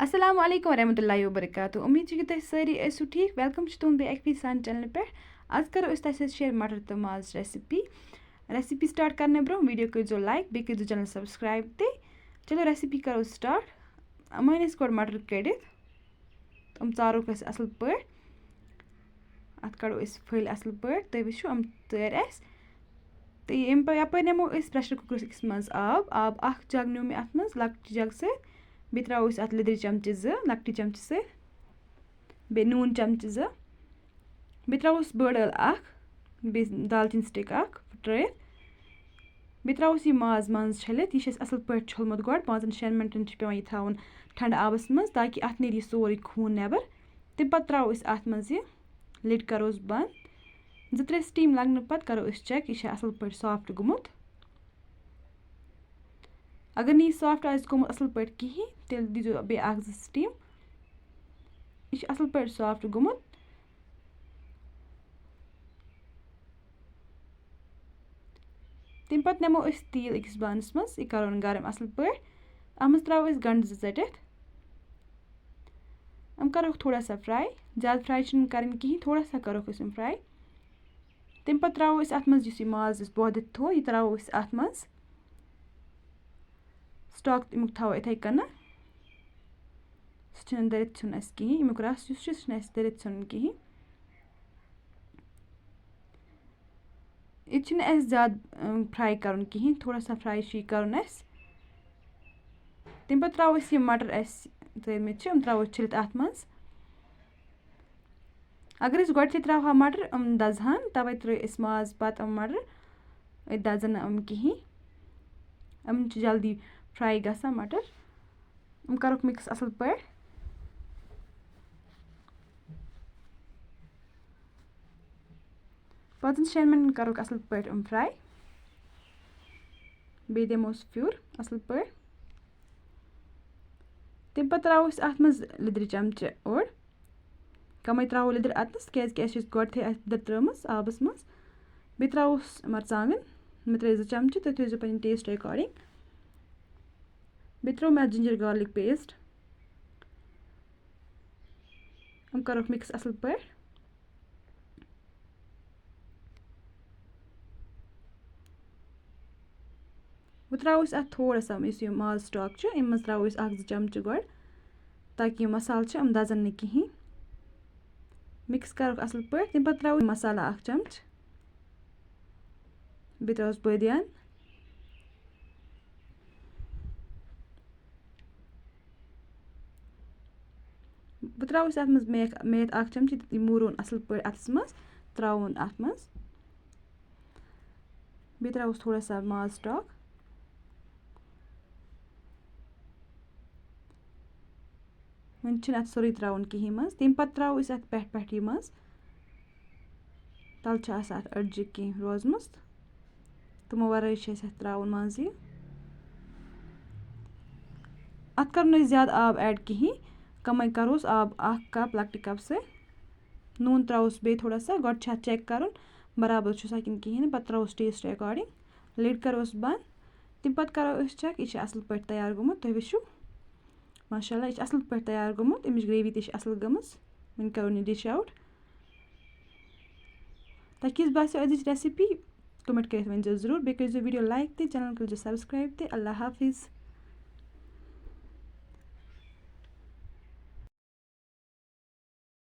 Assalamu alaikum warahmatullahi wabarakatuh. उम्मीद چھِ کہِ تُہۍ سٲری ٲسِو ٹھیٖک ویلکم چھِ تُہُنٛد بیٚیہِ اَکہِ پھِرِ سانہِ چَنلہِ پٮ۪ٹھ آز کَرو أسۍ تۄہہِ سۭتۍ شِیر مٹر تہٕ ماز ریسِپی سٹاٹ کَرنہٕ برونٛہہ ویٖڈیو کٔرۍزیو لایک بیٚیہِ کٔرۍزیو چَنَل سبسکرایب تہِ چلو ریسِپی کَرو سٹاٹ یِم أنۍ اَسہِ گۄڈٕ مٹر کٔڑِتھ یِم ژاروکھ أسۍ اَصٕل پٲٹھۍ اَتھ کَڑو أسۍ پھٔلۍ اَصٕل پٲٹھۍ تُہۍ وٕچھِو یِم ژٲرۍ اَسہِ تہٕ یَپٲرۍ نِمو أسۍ پرٛیشَر کُکرَس أکِس منٛز آب اَکھ جگ نیوٗ مےٚ اَتھ منٛز لۄکچہِ جگہٕ سۭتۍ بیٚیہِ ترٛاوو أسۍ اَتھ لیٚدرِ چَمچہِ 2 لۄکٹہِ چَمچہِ سۭتۍ بیٚیہِ نوٗن چَمچہِ 2 بیٚیہِ ترٛاووس بٔڑ ٲل اَکھ بیٚیہِ دالچیٖن سِٹِک اَکھ پھٕٹرٲیِتھ بیٚیہِ ترٛاووس یہِ ماز منٛز چھٔلِتھ یہِ چھِ اَسہِ اَصٕل پٲٹھۍ چھوٚلمُت گۄڈٕ 5-6 مِنٹَن چھِ پٮ۪وان یہِ تھاوُن ٹھنٛڈٕ آبَس منٛز تاکہِ اَتھ نیرِ یہِ سورُے خوٗن نٮ۪بر تمہِ پَتہٕ ترٛاوو أسۍ اَتھ منٛز یہِ لِڈ کَروس بنٛد 2-3 سِٹیٖم لَگنہٕ پَتہٕ کَرو أسۍ چیک یہِ چھا اَصٕل پٲٹھۍ سافٹ گوٚمُت اگر نہٕ یہِ سافٹ آسہِ گوٚمُت اَصٕل پٲٹھۍ کِہیٖنۍ تیٚلہِ دیٖزیو بیٚیہِ 1-2 سِٹیٖم یہِ چھِ اَصٕل پٲٹھۍ سافٹ گوٚمُت تمہِ پَتہٕ نِمو أسۍ تیٖل أکِس بانَس منٛز یہِ کَرون گرم اَصٕل پٲٹھۍ اَتھ منٛز ترٛاوو أسۍ گَنٛڈٕ 2 ژٔٹِتھ یِم کَروکھ تھوڑا سا فرٛاے زیادٕ فرٛاے چھِنہٕ کَرٕنۍ کِہیٖنۍ تھوڑا سا کَروکھ أسۍ یِم فرٛاے تمہِ پَتہٕ ترٛاوو أسۍ اَتھ منٛز یُس یہِ ماز أسۍ بٲدِتھ تھوٚو یہِ ترٛاوو أسۍ اَتھ منٛز سٹاک اَمیُک تھاوو یِتھَے کٔنۍ سُہ چھِنہٕ دٔرِتھ ژھٕنُن اَسہِ کِہیٖنۍ اَمیُک رَس یُس چھُ سُہ چھِنہٕ اَسہِ دٔرِتھ ژھٕنُن کِہیٖنۍ یہِ چھِنہٕ اَسہِ زیادٕ فرٛاے کَرُن کِہیٖنۍ تھوڑا سا فرٛاے چھُ یہِ کَرُن اَسہِ تمہِ پَتہٕ ترٛاوو أسۍ یِم مٹر اَسہِ ترٛٲومٕتۍ چھِ یِم ترٛاوو أسۍ چھٔلِتھ اَتھ منٛز اگر أسۍ گۄڈٕنٮ۪تھٕے ترٛاوہو مٹر یِم دَزٕہَن تَوَے ترٛٲوۍ أسۍ ماز پَتہٕ یِم مٹر أتۍ دَزَن نہٕ یِم کِہیٖنۍ یِم چھِ جلدی فرٛاے گژھان مٹر یِم کَروکھ مِکٕس اَصٕل پٲٹھۍ 5-6 مِنٹَن کَروکھ اَصٕل پٲٹھۍ یِم فرٛاے بیٚیہِ دِموس پھیُر اَصٕل پٲٹھۍ تمہِ پَتہٕ ترٛاوو أسۍ اَتھ منٛز لیٚدرِ چَمچہِ اوٚڑ کَمٕے ترٛاوو لیٚدٕر اَتنَس کیٛازِکہِ اَسہِ چھِ گۄڈٕتھٕے اَسہِ لیٚدٕر ترٛٲومٕژ آبَس منٛز بیٚیہِ ترٛاووس مَرژانٛگَن مےٚ ترٛٲے 2 چَمچہِ تُہۍ تھٲیزیو پنٕنۍ ٹیسٹ اٮ۪کاڈِنٛگ بیٚیہِ ترٛوو مےٚ اَتھ جِنجَر گارلِک پیسٹ یِم کَروکھ مِکٕس اَصٕل پٲٹھۍ وۄنۍ ترٛاوو أسۍ اَتھ تھوڑا سا یُس یہِ ماز سٹاک چھُ اَمہِ منٛز ترٛاوو أسۍ 1-2 چَمچہِ گۄڈٕ تاکہِ یِم مصالہٕ چھِ یِم دَزَن نہٕ کِہیٖنۍ مِکٕس کَروکھ اَصٕل پٲٹھۍ تمہِ پَتہٕ ترٛاوو مصالہ 1 چَمچ بیٚیہِ ترٛاووس بٲدیان بہٕ ترٛاووس اَتھ منٛز میتھ 1 چَمچہِ یہِ موٗرون اَصٕل پٲٹھۍ اَتھَس منٛز ترٛاوُن اَتھ منٛز بیٚیہِ ترٛاووس تھوڑا سا ماز سٹاک وۄنۍ چھِنہٕ اَتھ سورُے ترٛاوُن کِہیٖنۍ منٛز تمہِ پَتہٕ ترٛاوو أسۍ اَتھ پٮ۪ٹھ یہِ منٛز تَلہٕ چھِ آسان اَتھ أڈجہِ کینٛہہ روزمٕژ تِمو وَرٲے چھِ اَسہِ اَتھ ترٛاوُن منٛزٕ یہِ اَتھ کَرو نہٕ أسۍ زیادٕ آب ایڈ کِہیٖنۍ کَمٕے کَروس آب 1 کَپ لۄکٹہِ کَپ سۭتۍ نوٗن ترٛاووس بیٚیہِ تھوڑا سا گۄڈٕ چھِ اَتھ چیک کَرُن برابر چھُسا کِنہٕ کِہیٖنۍ نہٕ پَتہٕ ترٛاووس ٹیسٹ اٮ۪کاڈِنٛگ لِڈ کَروس بنٛد تمہِ پَتہٕ کَرو أسۍ چیک یہِ چھِ اَصٕل پٲٹھۍ تیار گوٚمُت تُہۍ وٕچھِو ماشاء اللہ یہِ چھِ اَصٕل پٲٹھۍ تیار گوٚمُت اَمِچ گرٛیوی تہِ چھِ اَصٕل گٔمٕژ وۄنۍ کَرون یہِ ڈِش آوُٹ تۄہہِ کِژھ باسیو أزِچ ریسِپی کَمٮ۪نٛٹ کٔرِتھ ؤنۍزیو ضروٗر بیٚیہِ کٔرۍزیو ویٖڈیو لایک تہِ چَنَل کٔرۍزیو سبسکرایب تہِ اللہ حافِظ